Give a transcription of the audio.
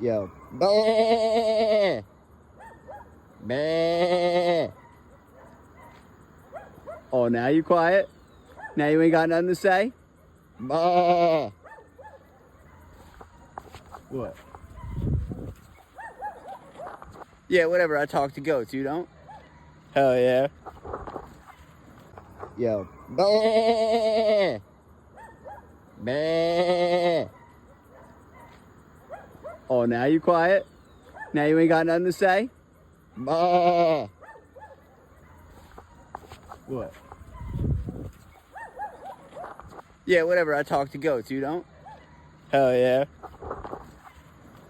Yo. Bah! Bah! Oh, now you quiet? Now you ain't got nothing to say? Bah! What? Yeah, whatever. I talk to goats. You don't? Hell yeah. Yo. Bah! Bah! Oh, now you quiet? Now you ain't got nothing to say? Bah! What? Yeah, whatever. I talk to goats. You don't? Hell yeah.